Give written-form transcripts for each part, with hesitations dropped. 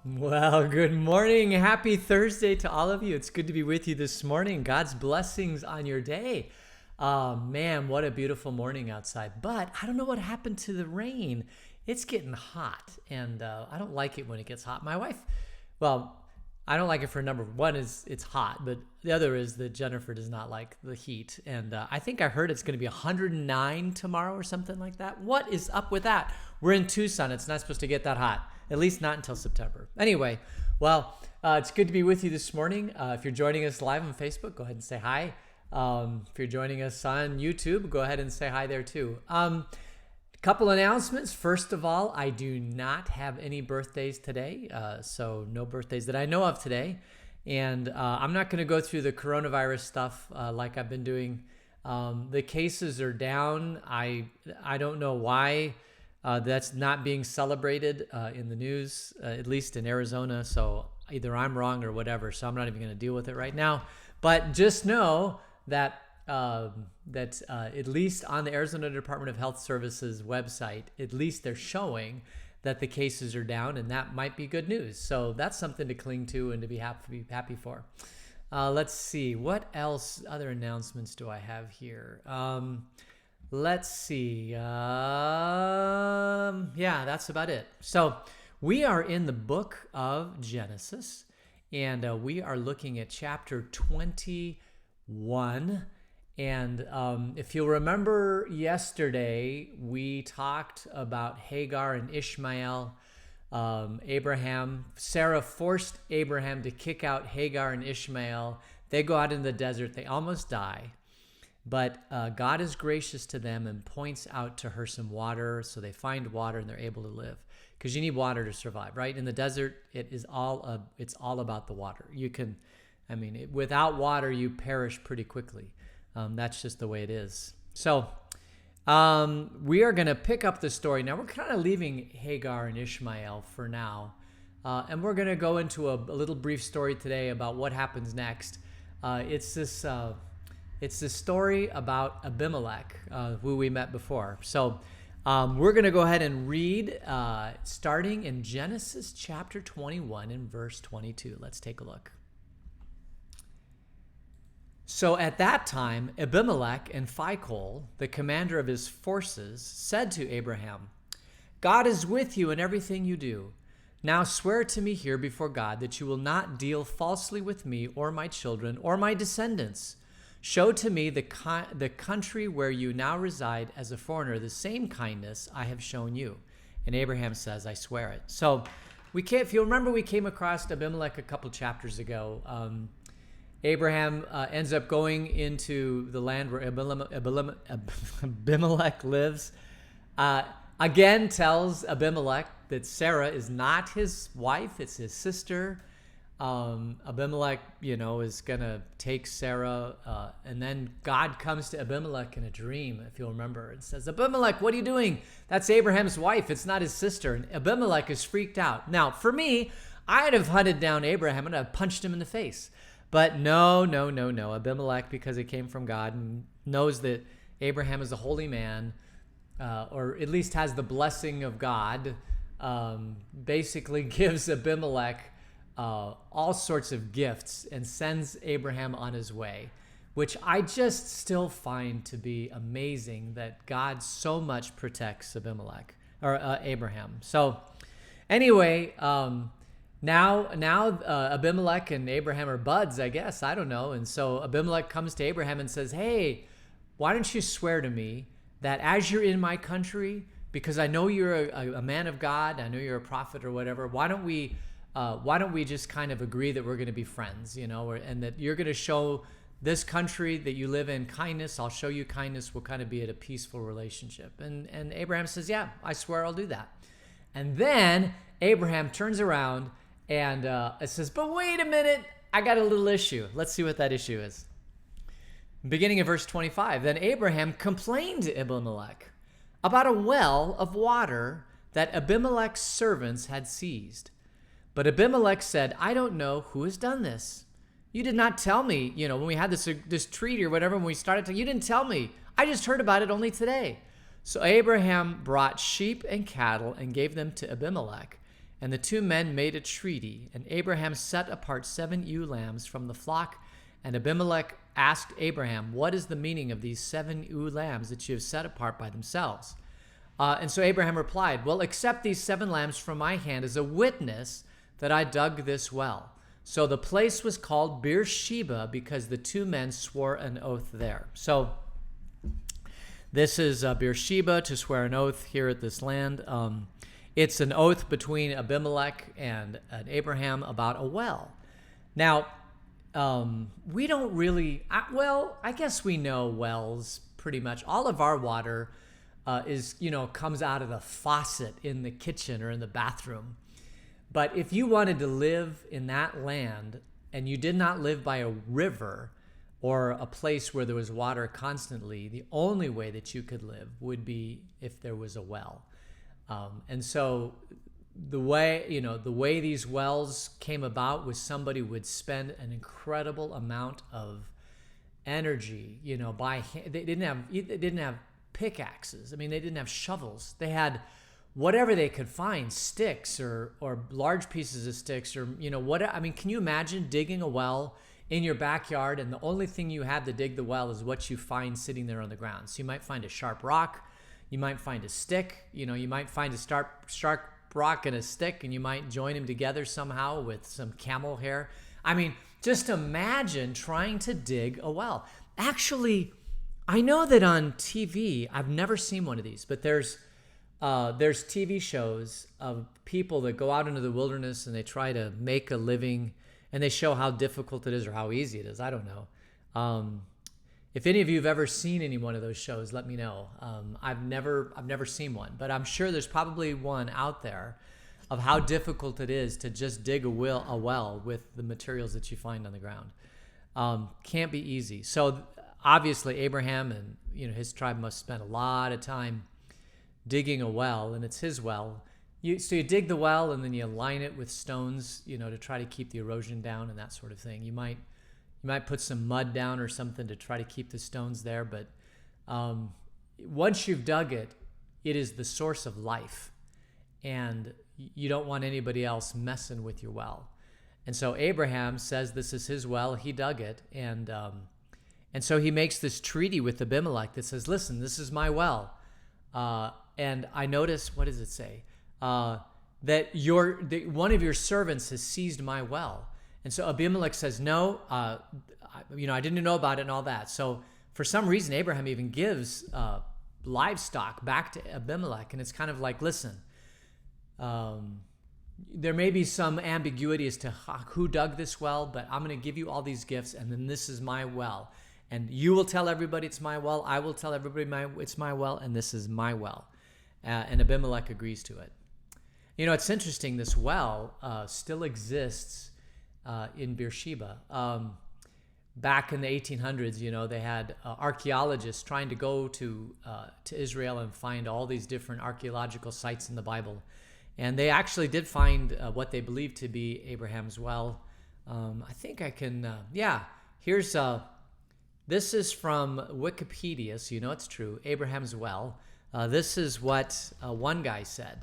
Well, good morning. Happy Thursday to all of you. It's good to be with you this morning. God's blessings on your day. Man, what a beautiful morning outside. But I don't know what happened to the rain. It's getting hot, and I don't like it when it gets hot. My wife, well, I don't like it for a number. One is it's hot, but the other is that Jennifer does not like the heat. And I think I heard it's going to be 109 tomorrow or something like that. What is up with that? We're in Tucson. It's not supposed to get that hot. At least not until September. Anyway, well, it's good to be with you this morning. If you're joining us live on Facebook, go ahead and say hi. If you're joining us on YouTube, go ahead and say hi there too. Couple announcements. First of all, I do not have any birthdays today, so no birthdays that I know of today. And I'm not going to go through the coronavirus stuff like I've been doing. The cases are down. I don't know why. That's not being celebrated in the news, at least in Arizona. So either I'm wrong or whatever. So I'm not even going to deal with it right now. But just know that at least on the Arizona Department of Health Services website, at least they're showing that the cases are down, and that might be good news. So that's something to cling to and to be happy for. Let's see, what else? Other announcements do I have here? Let's see. Yeah, that's about it. So we are in the book of Genesis, and we are looking at chapter 21. And if you'll remember yesterday, we talked about Hagar and Ishmael. Sarah forced Abraham to kick out Hagar and Ishmael. They go out in the desert. They almost die. But God is gracious to them and points out to her some water, so they find water and they're able to live. Because you need water to survive, right? In the desert, it's all about the water. Without water, you perish pretty quickly. That's just the way it is. So we are going to pick up the story. Now, we're kind of leaving Hagar and Ishmael for now. And we're going to go into a little brief story today about what happens next. It's this story about Abimelech, who we met before. So we're going to go ahead and read starting in Genesis chapter 21 and verse 22. Let's take a look. So at that time, Abimelech and Phicol, the commander of his forces, said to Abraham, "God is with you in everything you do. Now swear to me here before God that you will not deal falsely with me or my children or my descendants. Show to me the country where you now reside as a foreigner, the same kindness I have shown you." And Abraham says, "I swear it." So if you remember, we came across Abimelech a couple chapters ago. Abraham ends up going into the land where Abimelech lives. Again, tells Abimelech that Sarah is not his wife, it's his sister. Abimelech, is going to take Sarah. And then God comes to Abimelech in a dream, if you'll remember, and says, "Abimelech, what are you doing? That's Abraham's wife. It's not his sister." And Abimelech is freaked out. Now, for me, I'd have hunted down Abraham and I'd have punched him in the face. But no. Abimelech, because it came from God and knows that Abraham is a holy man, or at least has the blessing of God, basically gives Abimelech all sorts of gifts and sends Abraham on his way, which I just still find to be amazing that God so much protects Abraham. So anyway, now Abimelech and Abraham are buds, I guess. I don't know. And so Abimelech comes to Abraham and says, "Hey, why don't you swear to me that as you're in my country, because I know you're a man of God, I know you're a prophet or whatever, why don't we just kind of agree that we're going to be friends, and that you're going to show this country that you live in kindness. I'll show you kindness. We'll kind of be at a peaceful relationship." And Abraham says, "Yeah, I swear I'll do that." And then Abraham turns around and it says, "But wait a minute, I got a little issue." Let's see what that issue is. Beginning of verse 25, "Then Abraham complained to Abimelech about a well of water that Abimelech's servants had seized. But Abimelech said, 'I don't know who has done this. You did not tell me, when we had this treaty or whatever, when we started you didn't tell me. I just heard about it only today.' So Abraham brought sheep and cattle and gave them to Abimelech, And the two men made a treaty, and Abraham set apart 7 ewe lambs from the flock. And Abimelech asked Abraham, "What is the meaning of these 7 ewe lambs that you have set apart by themselves?" And so Abraham replied, "Well, accept these 7 lambs from my hand as a witness that I dug this well." So the place was called Beersheba because the 2 men swore an oath there. So this is Beersheba, to swear an oath here at this land. It's an oath between Abimelech and Abraham about a well. Now, we don't really, I guess we know wells pretty much. All of our water comes out of the faucet in the kitchen or in the bathroom. But if you wanted to live in that land and you did not live by a river or a place where there was water constantly, the only way that you could live would be if there was a well. And so the way these wells came about was somebody would spend an incredible amount of energy, by hand. They didn't have pickaxes. I mean, they didn't have shovels. They had whatever they could find, sticks or large pieces of sticks or, whatever. I mean, can you imagine digging a well in your backyard and the only thing you had to dig the well is what you find sitting there on the ground? So you might find a sharp rock. You might find a stick, you might find a sharp rock and a stick, and you might join them together somehow with some camel hair. I mean, just imagine trying to dig a well. Actually, I know that on TV, I've never seen one of these, but there's TV shows of people that go out into the wilderness and they try to make a living, and they show how difficult it is or how easy it is. I don't know. If any of you have ever seen any one of those shows, let me know. I've never seen one, but I'm sure there's probably one out there of how difficult it is to just dig a well with the materials that you find on the ground. Can't be easy. So obviously Abraham and his tribe must spend a lot of time digging a well, and it's his well. So you dig the well and then you line it with stones, to try to keep the erosion down and that sort of thing. You might put some mud down or something to try to keep the stones there. But once you've dug it, it is the source of life. And you don't want anybody else messing with your well. And so Abraham says this is his well. He dug it. And so he makes this treaty with Abimelech that says, listen, this is my well. And I notice, what does it say? That one of your servants has seized my well. And so Abimelech says, no, I didn't know about it and all that. So for some reason, Abraham even gives livestock back to Abimelech. And it's kind of like, listen, there may be some ambiguity as to who dug this well, but I'm going to give you all these gifts, and then this is my well. And you will tell everybody it's my well. I will tell everybody it's my well, and this is my well. And Abimelech agrees to it. It's interesting. This well still exists in Beersheba. Back in the 1800s, they had archaeologists trying to go to Israel and find all these different archaeological sites in the Bible. And they actually did find what they believed to be Abraham's well. I think I can, here's, this is from Wikipedia, so it's true, Abraham's well. This is what one guy said.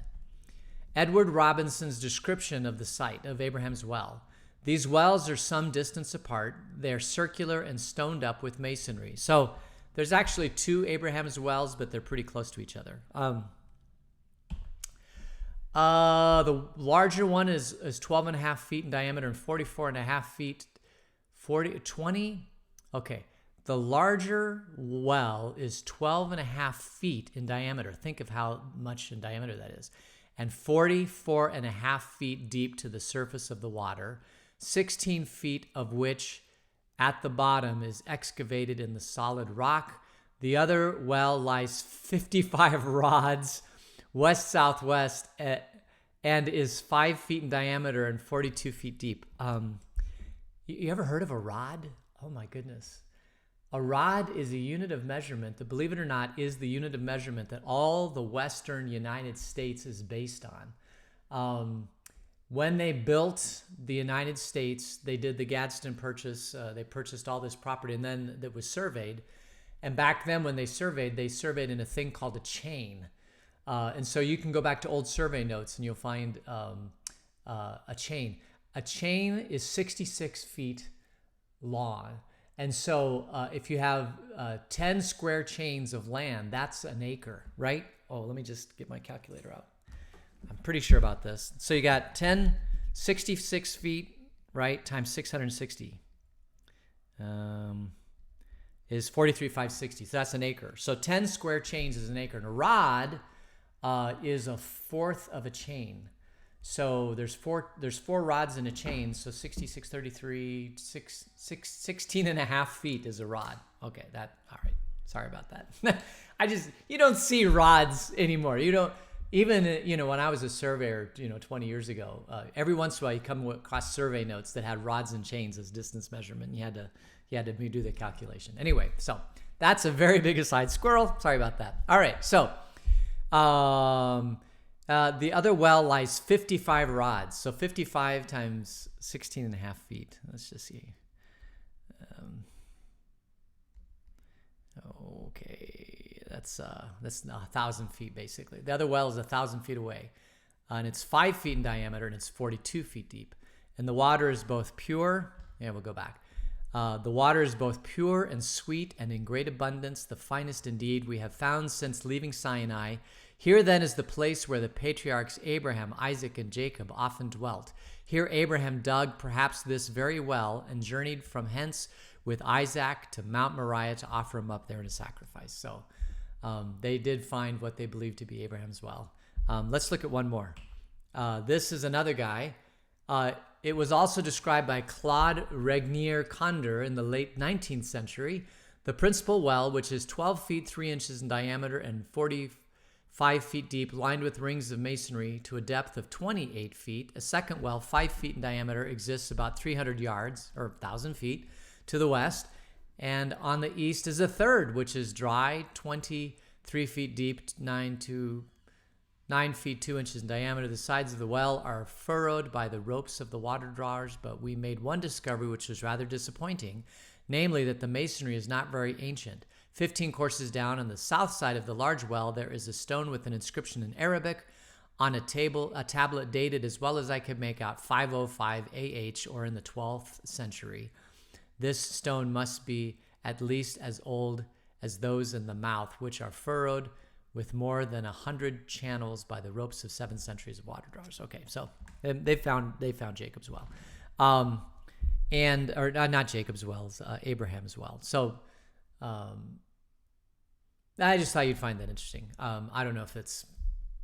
Edward Robinson's description of the site of Abraham's well. These wells are some distance apart. They're circular and stoned up with masonry. So there's actually 2 Abraham's wells, but they're pretty close to each other. The larger one is 12 and a half feet in diameter and 44 and a half feet, 20. Okay. The larger well is 12 and a half feet in diameter. Think of how much in diameter that is. And 44 and a half feet deep to the surface of the water, 16 feet of which at the bottom is excavated in the solid rock. The other well lies 55 rods west-southwest and is 5 feet in diameter and 42 feet deep. You ever heard of a rod? Oh my goodness. A rod is a unit of measurement that, believe it or not, is the unit of measurement that all the Western United States is based on. When they built the United States, they did the Gadsden Purchase. They purchased all this property, and then that was surveyed. And back then, when they surveyed in a thing called a chain. And so you can go back to old survey notes, and you'll find a chain. A chain is 66 feet long. And so if you have 10 square chains of land, that's an acre, right? Oh, let me just get my calculator out. I'm pretty sure about this. So you got 66 feet, right, times 660 is 43,560. So that's an acre. So 10 square chains is an acre. And a rod is a fourth of a chain. So there's four rods in a chain. So 66, 33, 16 and a half feet is a rod. Okay, all right. Sorry about that. You don't see rods anymore. You don't, even, when I was a surveyor, 20 years ago, every once in a while you come across survey notes that had rods and chains as distance measurement. You had to do the calculation. Anyway, so that's a very big aside. Squirrel, sorry about that. All right, so the other well lies 55 rods. So 55 times 16 and a half feet. Let's just see. Okay, that's 1,000 feet basically. The other well is 1,000 feet away, and it's 5 feet in diameter and it's 42 feet deep. And the water is both pure. Yeah, we'll go back. The water is both pure and sweet and in great abundance, the finest indeed we have found since leaving Sinai. Here then is the place where the patriarchs Abraham, Isaac, and Jacob often dwelt. Here Abraham dug perhaps this very well and journeyed from hence with Isaac to Mount Moriah to offer him up there in a sacrifice. So they did find what they believed to be Abraham's well. Let's look at one more. This is another guy. It was also described by Claude Regnier Condor in the late 19th century. The principal well, which is 12 feet 3 inches in diameter and 45 feet deep, lined with rings of masonry to a depth of 28 feet. A second well, 5 feet in diameter, exists about 300 yards, or 1,000 feet, to the west. And on the east is a third, which is dry, 23 feet deep, 9 feet 2 inches in diameter. The sides of the well are furrowed by the ropes of the water drawers, but we made one discovery which was rather disappointing, namely that the masonry is not very ancient. 15 courses down on the south side of the large well, there is a stone with an inscription in Arabic on a tablet dated as well as I could make out 505 AH, or in the 12th century. This stone must be at least as old as those in the mouth, which are furrowed with more than 100 channels by the ropes of 7 centuries of water drawers. Okay, so they found Jacob's well, not Jacob's wells, Abraham's well. So I just thought you'd find that interesting. I don't know if it's,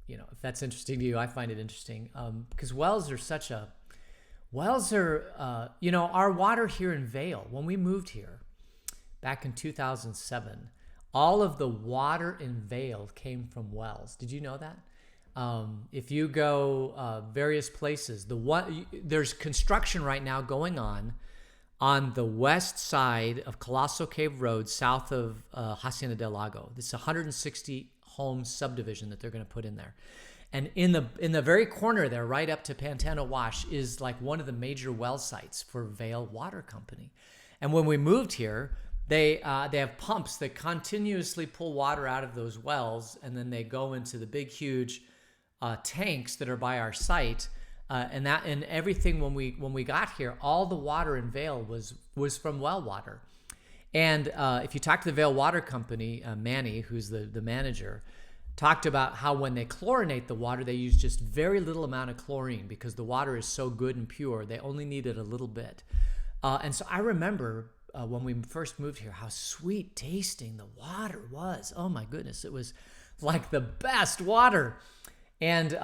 if that's interesting to you. I find it interesting because wells are our water here in Vail. When we moved here back in 2007. All of the water in Vail came from wells. Did you know that? If you go various places, there's construction right now going on the west side of Colosso Cave Road, south of Hacienda del Lago. This is a 160 home subdivision that they're going to put in there. And in the very corner there, right up to Pantano Wash, is like one of the major well sites for Vail Water Company. And when we moved here, they have pumps that continuously pull water out of those wells, and then they go into the big, huge tanks that are by our site. And everything when we got here, all the water in Vail was from well water. And if you talk to the Vail Water Company, Manny, who's the manager, talked about how when they chlorinate the water, they use just very little amount of chlorine because the water is so good and pure. They only needed a little bit. And so I remember when we first moved here, how sweet tasting the water was. Oh my goodness, it was like the best water. And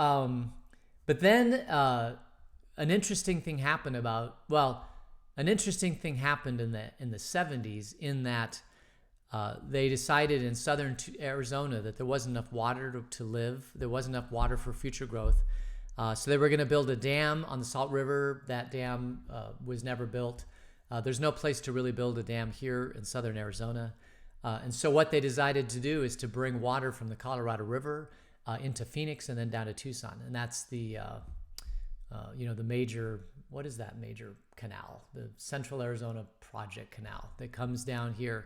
but then an interesting thing happened in the 70s, in that they decided in southern Arizona that there wasn't enough water to live. There wasn't enough water for future growth. So they were going to build a dam on the Salt River. That dam was never built. There's no place to really build a dam here in southern Arizona. And so what they decided to do is to bring water from the Colorado River into Phoenix and then down to Tucson. And that's the major, what is that major canal? The Central Arizona Project Canal that comes down here.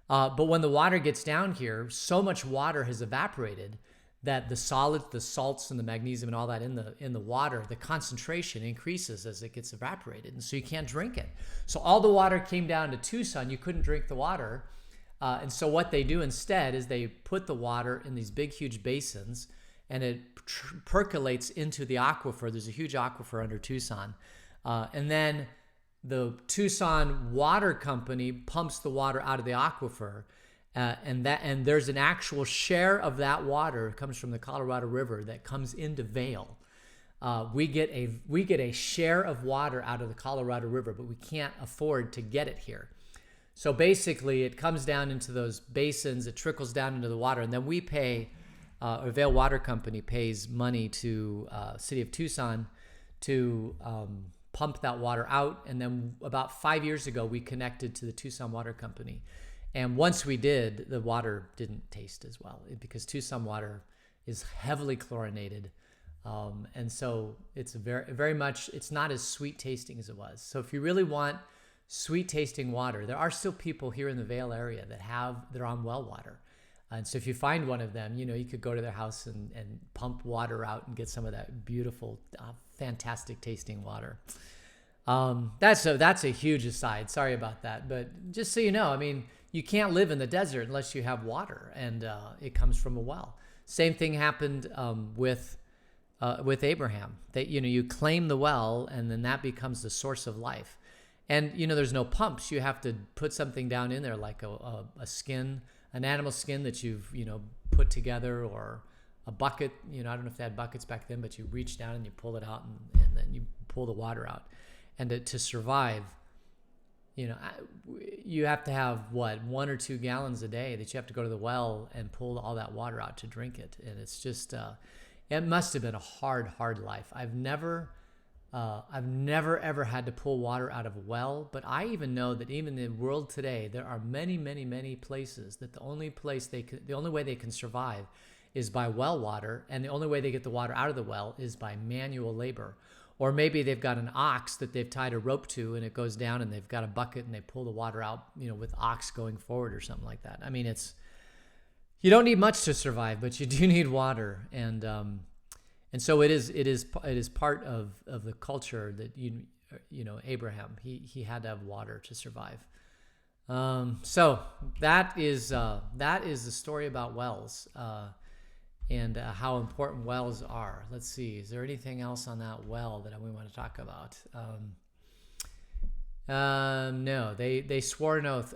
But when the water gets down here, so much water has evaporated that the salts and the magnesium and all that in the water, the concentration increases as it gets evaporated, and so you can't drink it. So all the water came down to Tucson. You couldn't drink the water, and so what they do instead is they put the water in these big, huge basins, and it percolates into the aquifer. There's a huge aquifer under Tucson, and then the Tucson Water Company pumps the water out of the aquifer. And there's an actual share of that water comes from the Colorado River that comes into Vail. We get a share of water out of the Colorado River, but we can't afford to get it here. So basically, it comes down into those basins, it trickles down into the water, and then we pay. Or Vail Water Company pays money to City of Tucson to pump that water out. And then about 5 years ago, we connected to the Tucson Water Company. And once we did, the water didn't taste as well because Tucson water is heavily chlorinated. And so it's very much, it's not as sweet tasting as it was. So if you really want sweet tasting water, there are still people here in the Vail area they're on well water. And so if you find one of them, you could go to their house and pump water out and get some of that beautiful, fantastic tasting water. That's a huge aside. Sorry about that. But just so you know, I mean, you can't live in the desert unless you have water, and it comes from a well. Same thing happened with Abraham. That you claim the well, and then that becomes the source of life. And there's no pumps. You have to put something down in there, like a skin, an animal skin that you've put together, or a bucket. I don't know if they had buckets back then, but you reach down and you pull it out, and then you pull the water out. And to survive, you have to have 1 or 2 gallons a day that you have to go to the well and pull all that water out to drink it. And it's just, it must have been a hard life. I've never ever had to pull water out of a well, but I even know that even in the world today, there are many places that the only way they can survive is by well water, and the only way they get the water out of the well is by manual labor. Or maybe they've got an ox that they've tied a rope to, and it goes down, and they've got a bucket, and they pull the water out, with ox going forward or something like that. I mean, you don't need much to survive, but you do need water, and so it is part of the culture that Abraham he had to have water to survive. So that is the story about wells. And how important wells are. Let's see, is there anything else on that well that we want to talk about? No, they swore an oath.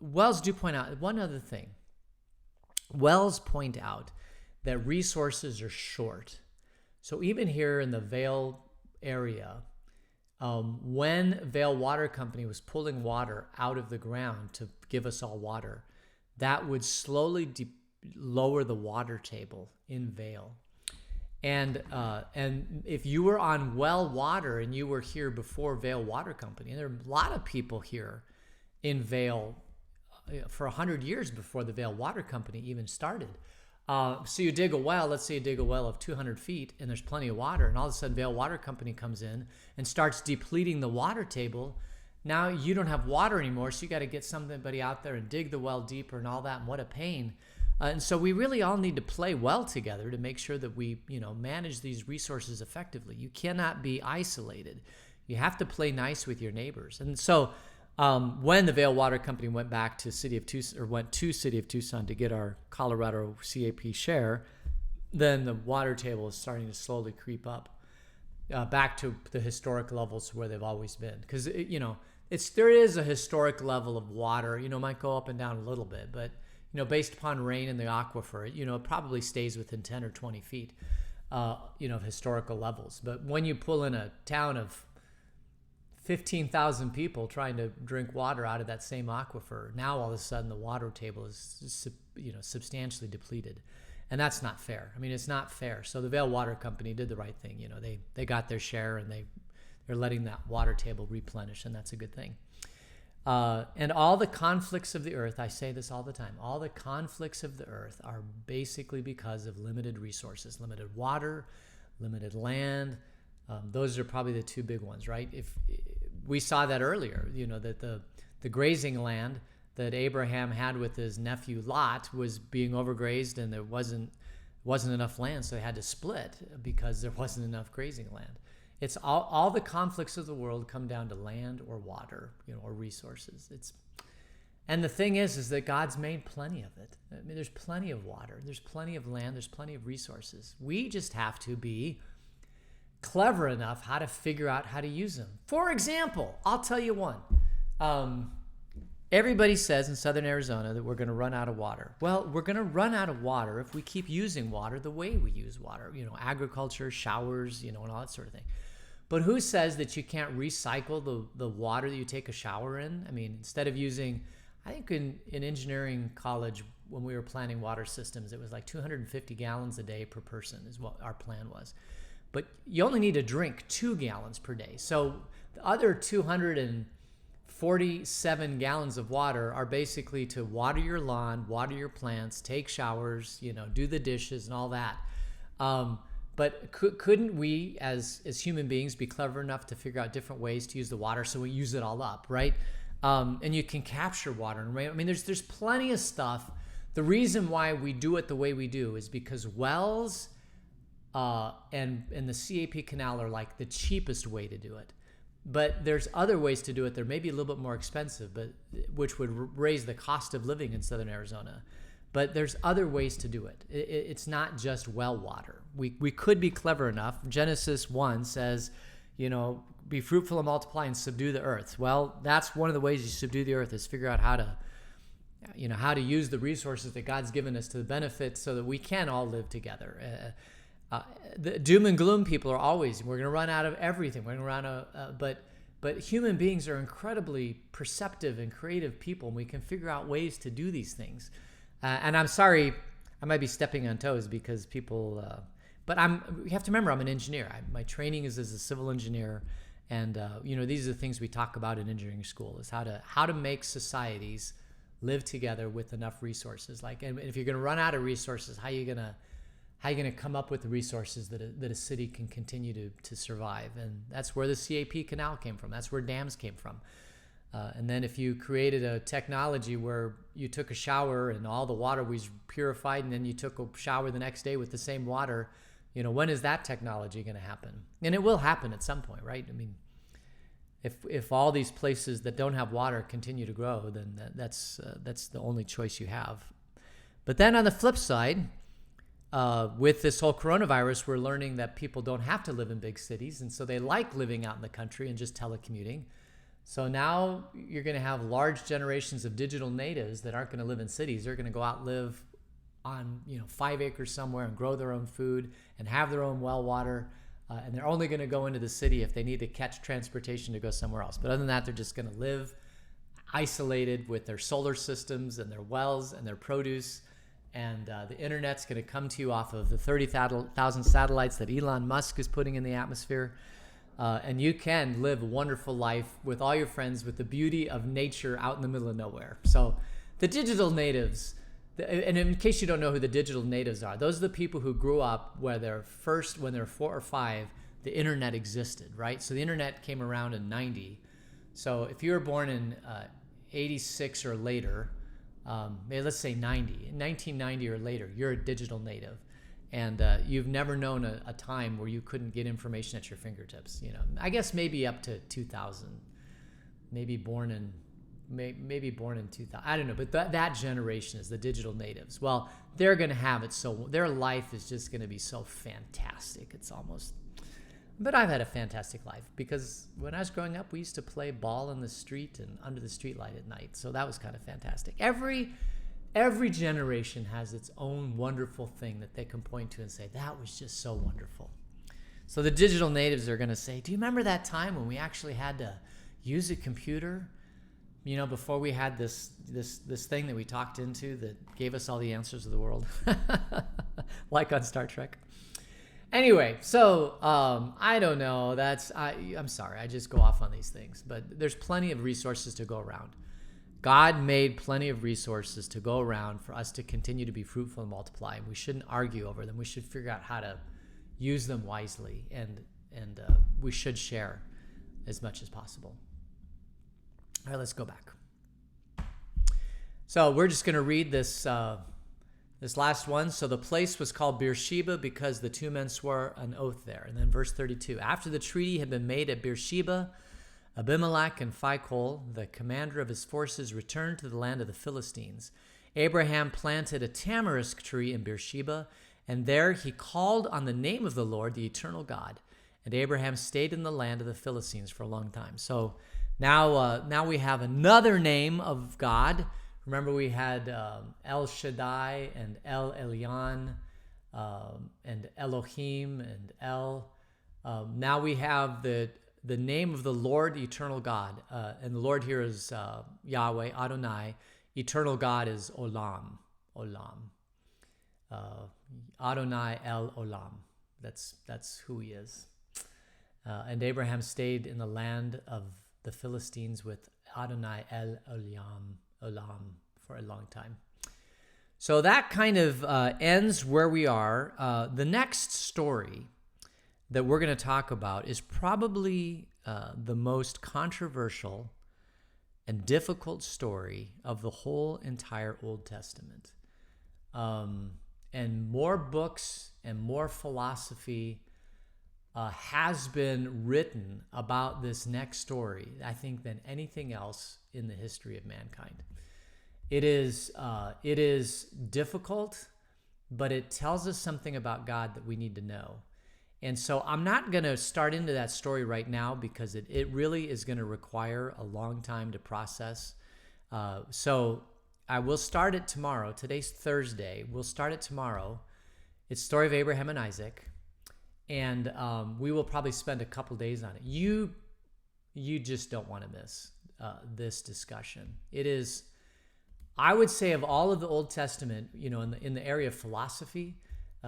Wells do point out one other thing. Wells point out that resources are short. So even here in the Vail area, when Vail Water Company was pulling water out of the ground to give us all water, that would slowly lower the water table in Vail. And if you were on well water and you were here before Vail Water Company, and there are a lot of people here in Vail for 100 years before the Vail Water Company even started. So you dig a well, let's say you dig a well of 200 feet and there's plenty of water, and all of a sudden Vail Water Company comes in and starts depleting the water table. Now you don't have water anymore, so you got to get somebody out there and dig the well deeper and all that, and what a pain. And so we really all need to play well together to make sure that we, manage these resources effectively. You cannot be isolated. You have to play nice with your neighbors. And so when the Vail Water Company went to City of Tucson to get our Colorado CAP share, then the water table is starting to slowly creep up back to the historic levels where they've always been. Because there is a historic level of water. It might go up and down a little bit, but based upon rain in the aquifer, it probably stays within 10 or 20 feet, of historical levels. But when you pull in a town of 15,000 people trying to drink water out of that same aquifer, now all of a sudden the water table is, substantially depleted. And that's not fair. I mean, it's not fair. So the Vail Water Company did the right thing. They got their share, and they're letting that water table replenish, and that's a good thing. And all the conflicts of the earth, I say this all the time, all the conflicts of the earth are basically because of limited resources, limited water, limited land. Those are probably the two big ones, right? If we saw that earlier, that the grazing land, that Abraham had with his nephew Lot was being overgrazed, and there wasn't enough land, so they had to split because there wasn't enough grazing land. It's all the conflicts of the world come down to land or water, or resources. And the thing is that God's made plenty of it. I mean, there's plenty of water, there's plenty of land, there's plenty of resources. We just have to be clever enough how to figure out how to use them. For example, I'll tell you one. Everybody says in southern Arizona that we're going to run out of water. Well, we're going to run out of water if we keep using water the way we use water, agriculture, showers, and all that sort of thing. But who says that you can't recycle the water that you take a shower in? I mean, instead of using, I think in engineering college, when we were planning water systems, it was like 250 gallons a day per person is what our plan was. But you only need to drink 2 gallons per day. So the other 247 gallons of water are basically to water your lawn, water your plants, take showers, do the dishes and all that. But couldn't we, as human beings, be clever enough to figure out different ways to use the water so we use it all up, right? And you can capture water and rain. I mean, there's plenty of stuff. The reason why we do it the way we do is because wells and the CAP canal are like the cheapest way to do it. But there's other ways to do it that may be a little bit more expensive, but which would raise the cost of living in southern Arizona. But there's other ways to do it. It's not just well water. We could be clever enough. Genesis 1 says, be fruitful and multiply and subdue the earth. Well, that's one of the ways you subdue the earth is figure out how to use the resources that God's given us to the benefit so that we can all live together. The doom and gloom people are always, we're going to run out of everything. We're going to run out of, but human beings are incredibly perceptive and creative people, and we can figure out ways to do these things. And I'm sorry, I might be stepping on toes because people, but you have to remember I'm an engineer. My training is as a civil engineer, and these are the things we talk about in engineering school: is how to make societies live together with enough resources. And if you're going to run out of resources, how are you going to come up with the resources that a city can continue to survive? And that's where the CAP canal came from. That's where dams came from. And then if you created a technology where you took a shower and all the water was purified, and then you took a shower the next day with the same water, when is that technology going to happen? And it will happen at some point, right? I mean, if all these places that don't have water continue to grow, then that's the only choice you have. But then on the flip side, with this whole coronavirus, we're learning that people don't have to live in big cities, and so they like living out in the country and just telecommuting. So now you're going to have large generations of digital natives that aren't going to live in cities. They're going to go out and live on 5 acres somewhere and grow their own food and have their own well water, and they're only going to go into the city if they need to catch transportation to go somewhere else. But other than that, they're just going to live isolated with their solar systems and their wells and their produce. And the internet's going to come to you off of the 30,000 satellites that Elon Musk is putting in the atmosphere. And you can live a wonderful life with all your friends with the beauty of nature out in the middle of nowhere. So the digital natives, and in case you don't know who the digital natives are, those are the people who grew up when they're 4 or 5, the internet existed, right? So the internet came around in 90. So if you were born in 86 or later, let's say 1990 or later, you're a digital native, and you've never known a time where you couldn't get information at your fingertips. I guess maybe up to 2000, maybe born in 2000. I don't know, but that generation is the digital natives. Well, they're going to have it so their life is just going to be so fantastic. It's almost. But I've had a fantastic life because when I was growing up, we used to play ball in the street and under the streetlight at night. So that was kind of fantastic. Every generation has its own wonderful thing that they can point to and say, that was just so wonderful. So the digital natives are going to say, do you remember that time when we actually had to use a computer? Before we had this thing that we talked into that gave us all the answers of the world, like on Star Trek. Anyway, so I don't know. I'm sorry. I just go off on these things. But there's plenty of resources to go around. God made plenty of resources to go around for us to continue to be fruitful and multiply. We shouldn't argue over them. We should figure out how to use them wisely, and we should share as much as possible. All right, let's go back. So we're just going to read this last one. So the place was called Beersheba because the two men swore an oath there. And then verse 32, after the treaty had been made at Beersheba, Abimelech and Phicol, the commander of his forces, returned to the land of the Philistines. Abraham planted a tamarisk tree in Beersheba, and there he called on the name of the Lord, the eternal God. And Abraham stayed in the land of the Philistines for a long time. So now we have another name of God. Remember, we had El Shaddai and El Elyon and Elohim and El. Now we have the name of the Lord, eternal God. And the Lord here is Yahweh, Adonai. Eternal God is Olam. Adonai El Olam. That's who he is. And Abraham stayed in the land of the Philistines with Adonai El Olam for a long time. So that kind of ends where we are. The next story that we're going to talk about is probably the most controversial and difficult story of the whole entire Old Testament. And more books and more philosophy has been written about this next story, I think, than anything else in the history of mankind. It is difficult, but it tells us something about God that we need to know. And so I'm not going to start into that story right now because it really is going to require a long time to process. So I will start it tomorrow. Today's Thursday. We'll start it tomorrow. It's the story of Abraham and Isaac. And we will probably spend a couple days on it. You just don't want to miss this discussion. It is, I would say, of all of the Old Testament, in the area of philosophy,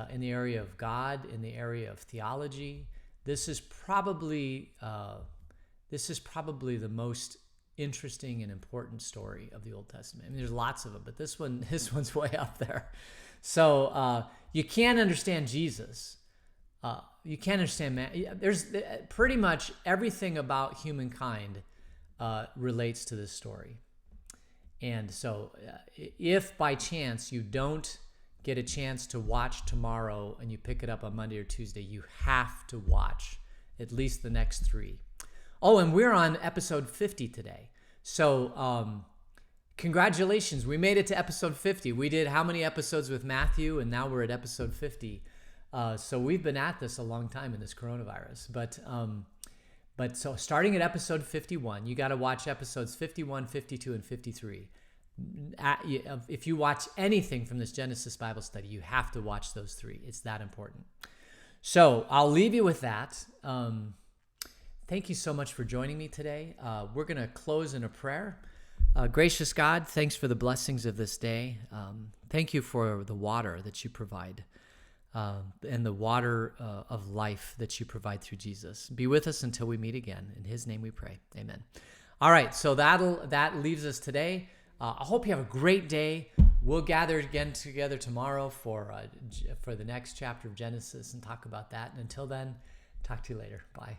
in the area of God, in the area of theology, this is probably the most interesting and important story of the Old Testament. I mean, there's lots of them, but this one's way up there. So you can't understand Jesus. You can't understand man. There's pretty much everything about humankind relates to this story. And so if by chance you don't get a chance to watch tomorrow and you pick it up on Monday or Tuesday, you have to watch at least the next 3. Oh, and we're on episode 50 today. So congratulations. We made it to episode 50. We did how many episodes with Matthew, and now we're at episode 50. So we've been at this a long time in this coronavirus. But so starting at episode 51, you got to watch episodes 51, 52, and 53. If you watch anything from this Genesis Bible study, you have to watch those 3. It's that important. So I'll leave you with that. Thank you so much for joining me today. We're going to close in a prayer. Gracious God, thanks for the blessings of this day. Thank you for the water that you provide. And the water of life that you provide through Jesus. Be with us until we meet again. In his name we pray. Amen. All right, so that leaves us today. I hope you have a great day. We'll gather again together tomorrow for the next chapter of Genesis and talk about that. And until then, talk to you later. Bye.